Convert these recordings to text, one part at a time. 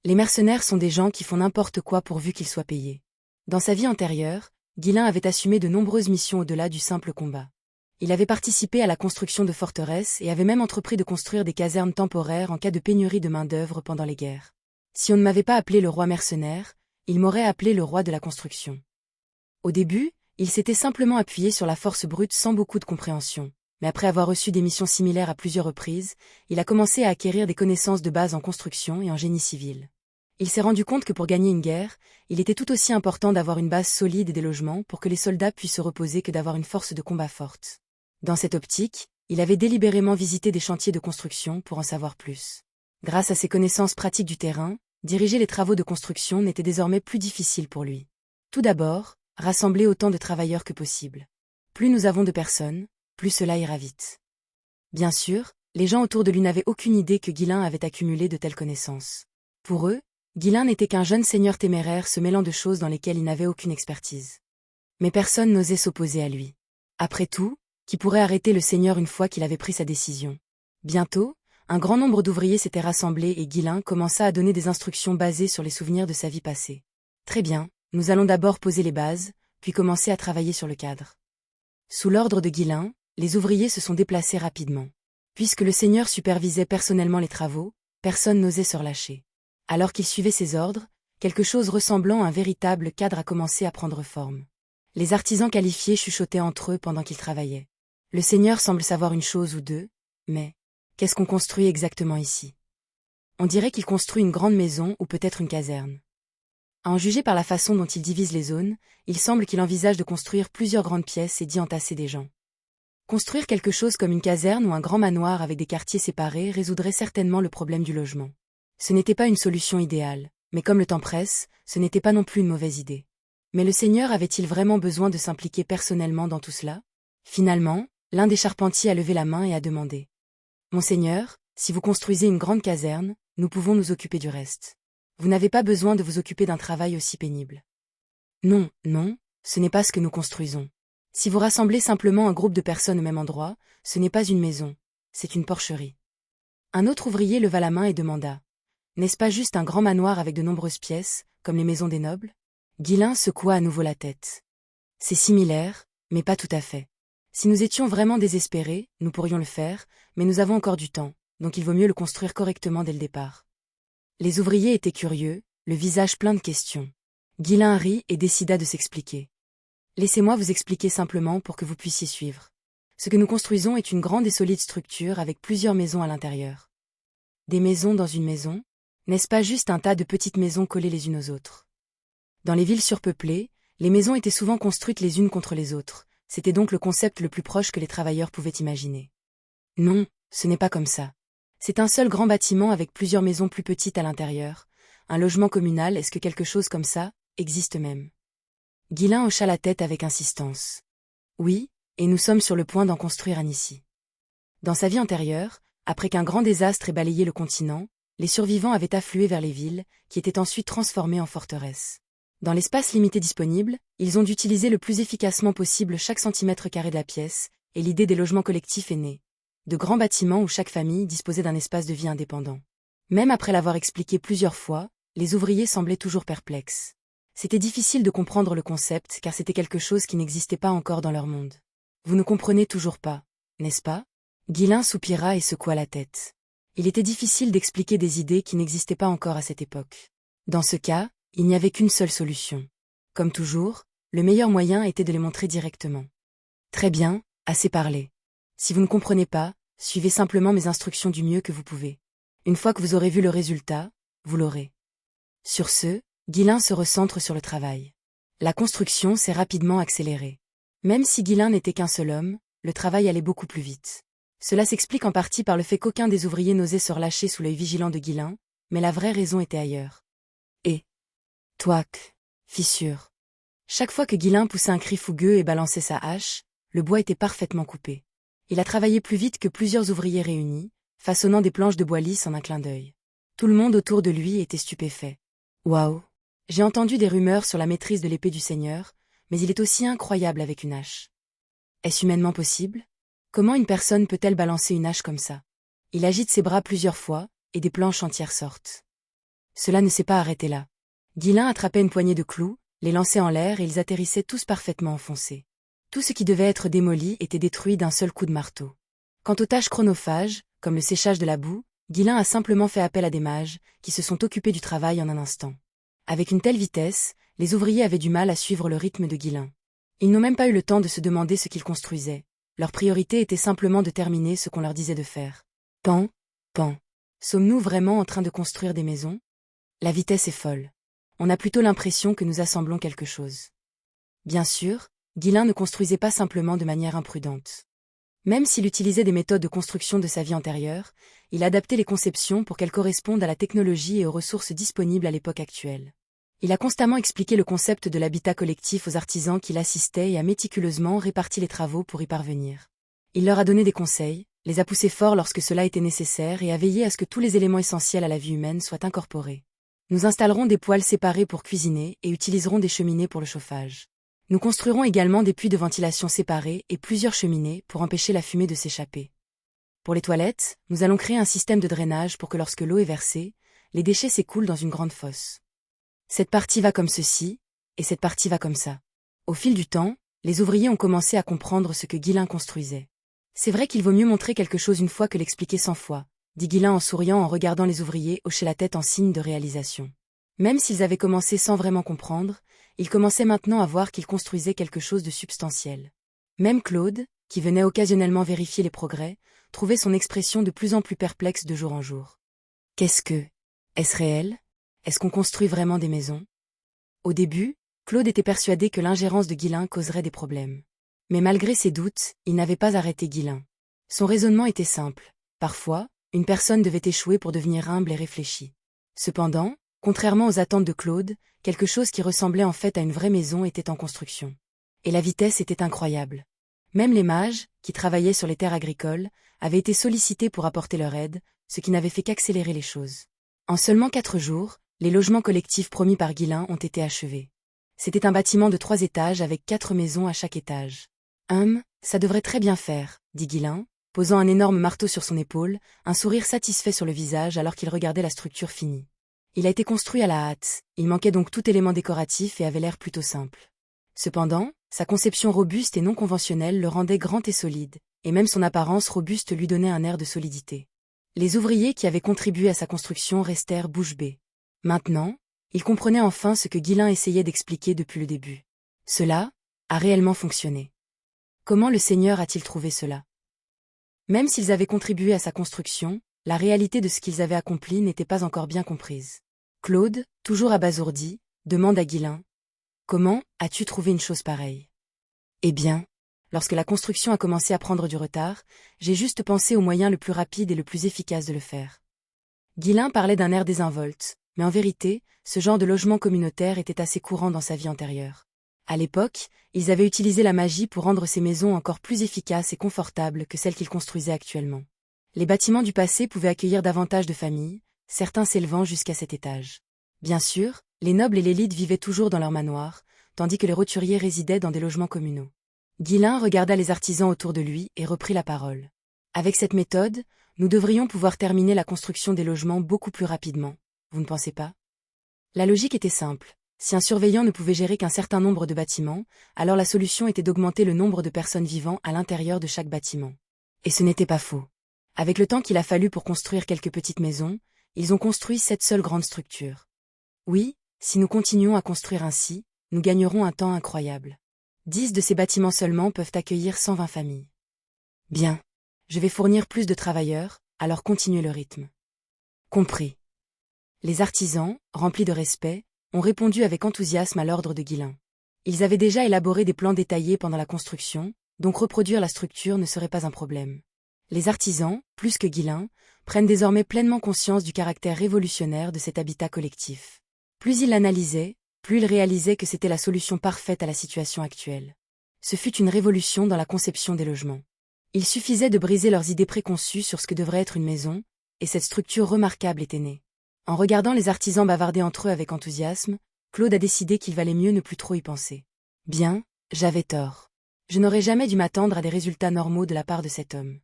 Les mercenaires sont des gens qui font n'importe quoi pourvu qu'ils soient payés. Dans sa vie antérieure, Guilain avait assumé de nombreuses missions au-delà du simple combat. Il avait participé à la construction de forteresses et avait même entrepris de construire des casernes temporaires en cas de pénurie de main-d'œuvre pendant les guerres. Si on ne m'avait pas appelé le roi mercenaire, il m'aurait appelé le roi de la construction. Au début, il s'était simplement appuyé sur la force brute sans beaucoup de compréhension, mais après avoir reçu des missions similaires à plusieurs reprises, il a commencé à acquérir des connaissances de base en construction et en génie civil. Il s'est rendu compte que pour gagner une guerre, il était tout aussi important d'avoir une base solide et des logements pour que les soldats puissent se reposer que d'avoir une force de combat forte. Dans cette optique, il avait délibérément visité des chantiers de construction pour en savoir plus. Grâce à ses connaissances pratiques du terrain, diriger les travaux de construction n'était désormais plus difficile pour lui. Tout d'abord, rassembler autant de travailleurs que possible. Plus nous avons de personnes, plus cela ira vite. Bien sûr, les gens autour de lui n'avaient aucune idée que Guilain avait accumulé de telles connaissances. Pour eux, Guilain n'était qu'un jeune seigneur téméraire se mêlant de choses dans lesquelles il n'avait aucune expertise. Mais personne n'osait s'opposer à lui. Après tout, qui pourrait arrêter le seigneur une fois qu'il avait pris sa décision? Bientôt, un grand nombre d'ouvriers s'étaient rassemblés et Guilain commença à donner des instructions basées sur les souvenirs de sa vie passée. Très bien, nous allons d'abord poser les bases, puis commencer à travailler sur le cadre. Sous l'ordre de Guilain, les ouvriers se sont déplacés rapidement. Puisque le seigneur supervisait personnellement les travaux, personne n'osait se relâcher. Alors qu'il suivait ses ordres, quelque chose ressemblant à un véritable cadre a commencé à prendre forme. Les artisans qualifiés chuchotaient entre eux pendant qu'ils travaillaient. Le seigneur semble savoir une chose ou deux, mais qu'est-ce qu'on construit exactement ici? On dirait qu'il construit une grande maison ou peut-être une caserne. À en juger par la façon dont il divise les zones, il semble qu'il envisage de construire plusieurs grandes pièces et d'y entasser des gens. Construire quelque chose comme une caserne ou un grand manoir avec des quartiers séparés résoudrait certainement le problème du logement. Ce n'était pas une solution idéale, mais comme le temps presse, ce n'était pas non plus une mauvaise idée. Mais le seigneur avait-il vraiment besoin de s'impliquer personnellement dans tout cela? Finalement, l'un des charpentiers a levé la main et a demandé. « Monseigneur, si vous construisez une grande caserne, nous pouvons nous occuper du reste. Vous n'avez pas besoin de vous occuper d'un travail aussi pénible. » Non, non, ce n'est pas ce que nous construisons. Si vous rassemblez simplement un groupe de personnes au même endroit, ce n'est pas une maison, c'est une porcherie. Un autre ouvrier leva la main et demanda. « N'est-ce pas juste un grand manoir avec de nombreuses pièces, comme les maisons des nobles ?» Guilain secoua à nouveau la tête. « C'est similaire, mais pas tout à fait. Si nous étions vraiment désespérés, nous pourrions le faire, mais nous avons encore du temps, donc il vaut mieux le construire correctement dès le départ. » Les ouvriers étaient curieux, le visage plein de questions. Guilain rit et décida de s'expliquer. « Laissez-moi vous expliquer simplement pour que vous puissiez suivre. Ce que nous construisons est une grande et solide structure avec plusieurs maisons à l'intérieur. » Des maisons dans une maison? N'est-ce pas juste un tas de petites maisons collées les unes aux autres? Dans les villes surpeuplées, les maisons étaient souvent construites les unes contre les autres, c'était donc le concept le plus proche que les travailleurs pouvaient imaginer. Non, ce n'est pas comme ça. C'est un seul grand bâtiment avec plusieurs maisons plus petites à l'intérieur. Un logement communal, est-ce que quelque chose comme ça existe même? Guilain hocha la tête avec insistance. Oui, et nous sommes sur le point d'en construire un ici. Dans sa vie antérieure, après qu'un grand désastre ait balayé le continent, les survivants avaient afflué vers les villes, qui étaient ensuite transformées en forteresses. Dans l'espace limité disponible, ils ont dû utiliser le plus efficacement possible chaque centimètre carré de la pièce, et l'idée des logements collectifs est née. De grands bâtiments où chaque famille disposait d'un espace de vie indépendant. Même après l'avoir expliqué plusieurs fois, les ouvriers semblaient toujours perplexes. C'était difficile de comprendre le concept car c'était quelque chose qui n'existait pas encore dans leur monde. Vous ne comprenez toujours pas, n'est-ce pas? Guilain soupira et secoua la tête. Il était difficile d'expliquer des idées qui n'existaient pas encore à cette époque. Dans ce cas, il n'y avait qu'une seule solution. Comme toujours, le meilleur moyen était de les montrer directement. Très bien, assez parlé. Si vous ne comprenez pas, suivez simplement mes instructions du mieux que vous pouvez. Une fois que vous aurez vu le résultat, vous l'aurez. Sur ce, Guilain se recentre sur le travail. La construction s'est rapidement accélérée. Même si Guilain n'était qu'un seul homme, le travail allait beaucoup plus vite. Cela s'explique en partie par le fait qu'aucun des ouvriers n'osait se relâcher sous l'œil vigilant de Guilain, mais la vraie raison était ailleurs. Et touac, fissure. Chaque fois que Guilain poussait un cri fougueux et balançait sa hache, le bois était parfaitement coupé. Il a travaillé plus vite que plusieurs ouvriers réunis, façonnant des planches de bois lisses en un clin d'œil. Tout le monde autour de lui était stupéfait. Waouh! J'ai entendu des rumeurs sur la maîtrise de l'épée du Seigneur, mais il est aussi incroyable avec une hache. Est-ce humainement possible? Comment une personne peut-elle balancer une hache comme ça? Il agite ses bras plusieurs fois, et des planches entières sortent. Cela ne s'est pas arrêté là. Ghislain attrapait une poignée de clous, les lançait en l'air et ils atterrissaient tous parfaitement enfoncés. Tout ce qui devait être démoli était détruit d'un seul coup de marteau. Quant aux tâches chronophages, comme le séchage de la boue, Ghislain a simplement fait appel à des mages, qui se sont occupés du travail en un instant. Avec une telle vitesse, les ouvriers avaient du mal à suivre le rythme de Ghislain. Ils n'ont même pas eu le temps de se demander ce qu'ils construisaient. Leur priorité était simplement de terminer ce qu'on leur disait de faire. Pan, pan. Sommes-nous vraiment en train de construire des maisons? La vitesse est folle. On a plutôt l'impression que nous assemblons quelque chose. Bien sûr, Ghislain ne construisait pas simplement de manière imprudente. Même s'il utilisait des méthodes de construction de sa vie antérieure, il adaptait les conceptions pour qu'elles correspondent à la technologie et aux ressources disponibles à l'époque actuelle. Il a constamment expliqué le concept de l'habitat collectif aux artisans qui l'assistaient et a méticuleusement réparti les travaux pour y parvenir. Il leur a donné des conseils, les a poussés fort lorsque cela était nécessaire et a veillé à ce que tous les éléments essentiels à la vie humaine soient incorporés. Nous installerons des poêles séparés pour cuisiner et utiliserons des cheminées pour le chauffage. Nous construirons également des puits de ventilation séparés et plusieurs cheminées pour empêcher la fumée de s'échapper. Pour les toilettes, nous allons créer un système de drainage pour que lorsque l'eau est versée, les déchets s'écoulent dans une grande fosse. Cette partie va comme ceci, et cette partie va comme ça. Au fil du temps, les ouvriers ont commencé à comprendre ce que Ghislain construisait. C'est vrai qu'il vaut mieux montrer quelque chose une fois que l'expliquer 100 fois, dit Ghislain en souriant en regardant les ouvriers hocher la tête en signe de réalisation. Même s'ils avaient commencé sans vraiment comprendre, ils commençaient maintenant à voir qu'ils construisaient quelque chose de substantiel. Même Claude, qui venait occasionnellement vérifier les progrès, trouvait son expression de plus en plus perplexe de jour en jour. Qu'est-ce que... Est-ce réel? Est-ce qu'on construit vraiment des maisons? Au début, Claude était persuadé que l'ingérence de Ghislain causerait des problèmes. Mais malgré ses doutes, il n'avait pas arrêté Ghislain. Son raisonnement était simple. Parfois, une personne devait échouer pour devenir humble et réfléchie. Cependant, contrairement aux attentes de Claude, quelque chose qui ressemblait en fait à une vraie maison était en construction. Et la vitesse était incroyable. Même les mages, qui travaillaient sur les terres agricoles, avaient été sollicités pour apporter leur aide, ce qui n'avait fait qu'accélérer les choses. En seulement 4 jours, les logements collectifs promis par Ghislain ont été achevés. C'était un bâtiment de 3 étages avec 4 maisons à chaque étage. Ça devrait très bien faire, dit Ghislain, posant un énorme marteau sur son épaule, un sourire satisfait sur le visage alors qu'il regardait la structure finie. Il a été construit à la hâte, il manquait donc tout élément décoratif et avait l'air plutôt simple. Cependant, sa conception robuste et non conventionnelle le rendait grand et solide, et même son apparence robuste lui donnait un air de solidité. Les ouvriers qui avaient contribué à sa construction restèrent bouche bée. Maintenant, ils comprenaient enfin ce que Ghislain essayait d'expliquer depuis le début. Cela a réellement fonctionné. Comment le Seigneur a-t-il trouvé cela? Même s'ils avaient contribué à sa construction, la réalité de ce qu'ils avaient accompli n'était pas encore bien comprise. Claude, toujours abasourdi, demande à Ghislain: « Comment as-tu trouvé une chose pareille? » Eh bien, lorsque la construction a commencé à prendre du retard, j'ai juste pensé au moyen le plus rapide et le plus efficace de le faire. Ghislain parlait d'un air désinvolte, mais en vérité, ce genre de logement communautaire était assez courant dans sa vie antérieure. À l'époque, ils avaient utilisé la magie pour rendre ces maisons encore plus efficaces et confortables que celles qu'ils construisaient actuellement. Les bâtiments du passé pouvaient accueillir davantage de familles, certains s'élevant jusqu'à 7 étages. Bien sûr, les nobles et l'élite vivaient toujours dans leurs manoirs, tandis que les roturiers résidaient dans des logements communaux. Ghislain regarda les artisans autour de lui et reprit la parole. Avec cette méthode, nous devrions pouvoir terminer la construction des logements beaucoup plus rapidement, vous ne pensez pas? La logique était simple. Si un surveillant ne pouvait gérer qu'un certain nombre de bâtiments, alors la solution était d'augmenter le nombre de personnes vivant à l'intérieur de chaque bâtiment. Et ce n'était pas faux. Avec le temps qu'il a fallu pour construire quelques petites maisons, ils ont construit cette seule grande structure. Oui, si nous continuons à construire ainsi, nous gagnerons un temps incroyable. 10 de ces bâtiments seulement peuvent accueillir 120 familles. Bien. Je vais fournir plus de travailleurs, alors continuez le rythme. Compris. Les artisans, remplis de respect, ont répondu avec enthousiasme à l'ordre de Ghislain. Ils avaient déjà élaboré des plans détaillés pendant la construction, donc reproduire la structure ne serait pas un problème. Les artisans, plus que Ghislain, prennent désormais pleinement conscience du caractère révolutionnaire de cet habitat collectif. Plus ils l'analysaient, plus ils réalisaient que c'était la solution parfaite à la situation actuelle. Ce fut une révolution dans la conception des logements. Il suffisait de briser leurs idées préconçues sur ce que devrait être une maison, et cette structure remarquable était née. En regardant les artisans bavarder entre eux avec enthousiasme, Claude a décidé qu'il valait mieux ne plus trop y penser. Bien, j'avais tort. Je n'aurais jamais dû m'attendre à des résultats normaux de la part de cet homme.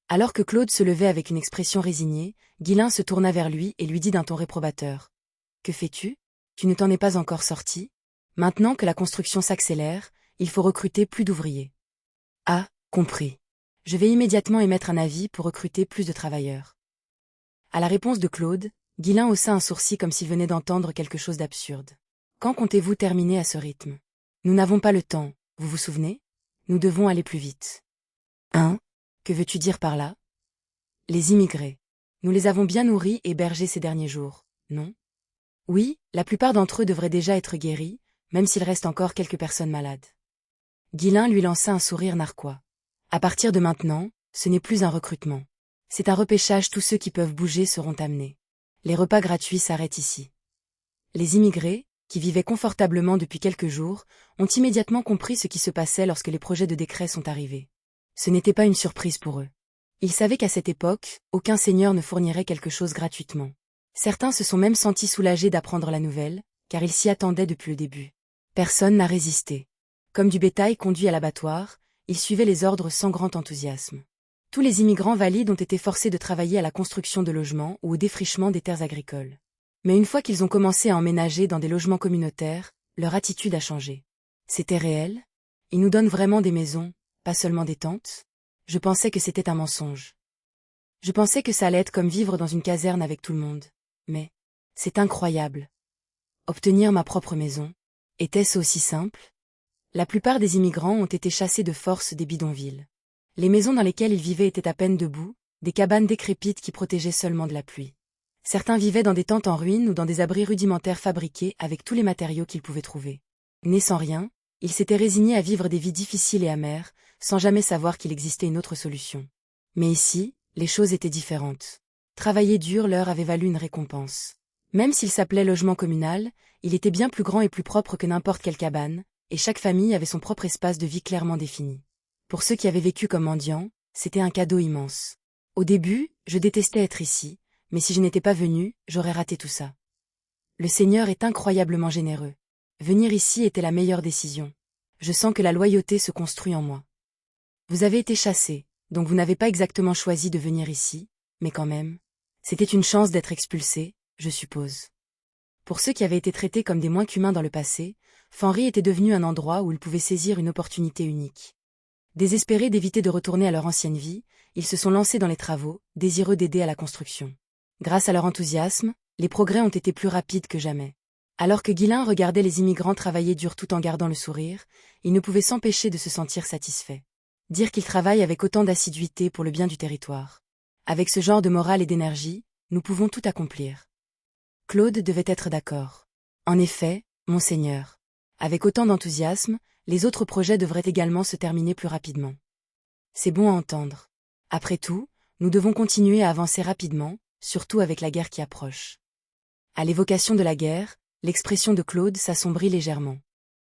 Alors que Claude se levait avec une expression résignée, Ghislain se tourna vers lui et lui dit d'un ton réprobateur: Que fais-tu? Tu ne t'en es pas encore sorti? Maintenant que la construction s'accélère, il faut recruter plus d'ouvriers. Ah, compris. Je vais immédiatement émettre un avis pour recruter plus de travailleurs. À la réponse de Claude, Ghislain haussa un sourcil comme s'il venait d'entendre quelque chose d'absurde. Quand comptez-vous terminer à ce rythme? Nous n'avons pas le temps, vous vous souvenez? Nous devons aller plus vite. Hein? Que veux-tu dire par là? Les immigrés. Nous les avons bien nourris et hébergés ces derniers jours, non? Oui, la plupart d'entre eux devraient déjà être guéris, même s'il reste encore quelques personnes malades. Ghislain lui lança un sourire narquois. À partir de maintenant, ce n'est plus un recrutement. C'est un repêchage, tous ceux qui peuvent bouger seront amenés. Les repas gratuits s'arrêtent ici. Les immigrés, qui vivaient confortablement depuis quelques jours, ont immédiatement compris ce qui se passait lorsque les projets de décret sont arrivés. Ce n'était pas une surprise pour eux. Ils savaient qu'à cette époque, aucun seigneur ne fournirait quelque chose gratuitement. Certains se sont même sentis soulagés d'apprendre la nouvelle, car ils s'y attendaient depuis le début. Personne n'a résisté. Comme du bétail conduit à l'abattoir, ils suivaient les ordres sans grand enthousiasme. Tous les immigrants valides ont été forcés de travailler à la construction de logements ou au défrichement des terres agricoles. Mais une fois qu'ils ont commencé à emménager dans des logements communautaires, leur attitude a changé. C'était réel? Ils nous donnent vraiment des maisons, pas seulement des tentes? Je pensais que c'était un mensonge. Je pensais que ça allait être comme vivre dans une caserne avec tout le monde. Mais c'est incroyable. Obtenir ma propre maison, était-ce aussi simple? La plupart des immigrants ont été chassés de force des bidonvilles. Les maisons dans lesquelles ils vivaient étaient à peine debout, des cabanes décrépites qui protégeaient seulement de la pluie. Certains vivaient dans des tentes en ruine ou dans des abris rudimentaires fabriqués avec tous les matériaux qu'ils pouvaient trouver. Nés sans rien, ils s'étaient résignés à vivre des vies difficiles et amères, sans jamais savoir qu'il existait une autre solution. Mais ici, les choses étaient différentes. Travailler dur leur avait valu une récompense. Même s'il s'appelait logement communal, il était bien plus grand et plus propre que n'importe quelle cabane, et chaque famille avait son propre espace de vie clairement défini. Pour ceux qui avaient vécu comme mendiants, c'était un cadeau immense. Au début, je détestais être ici, mais si je n'étais pas venu, j'aurais raté tout ça. Le Seigneur est incroyablement généreux. Venir ici était la meilleure décision. Je sens que la loyauté se construit en moi. Vous avez été chassés, donc vous n'avez pas exactement choisi de venir ici, mais quand même. C'était une chance d'être expulsé, je suppose. Pour ceux qui avaient été traités comme des moins qu'humains dans le passé, Fanry était devenu un endroit où ils pouvaient saisir une opportunité unique. Désespérés d'éviter de retourner à leur ancienne vie, ils se sont lancés dans les travaux, désireux d'aider à la construction. Grâce à leur enthousiasme, les progrès ont été plus rapides que jamais. Alors que Ghislain regardait les immigrants travailler dur tout en gardant le sourire, il ne pouvait s'empêcher de se sentir satisfait. Dire qu'ils travaillent avec autant d'assiduité pour le bien du territoire. Avec ce genre de morale et d'énergie, nous pouvons tout accomplir. Claude devait être d'accord. En effet, monseigneur. Avec autant d'enthousiasme, les autres projets devraient également se terminer plus rapidement. C'est bon à entendre. Après tout, nous devons continuer à avancer rapidement, surtout avec la guerre qui approche. À l'évocation de la guerre, l'expression de Claude s'assombrit légèrement.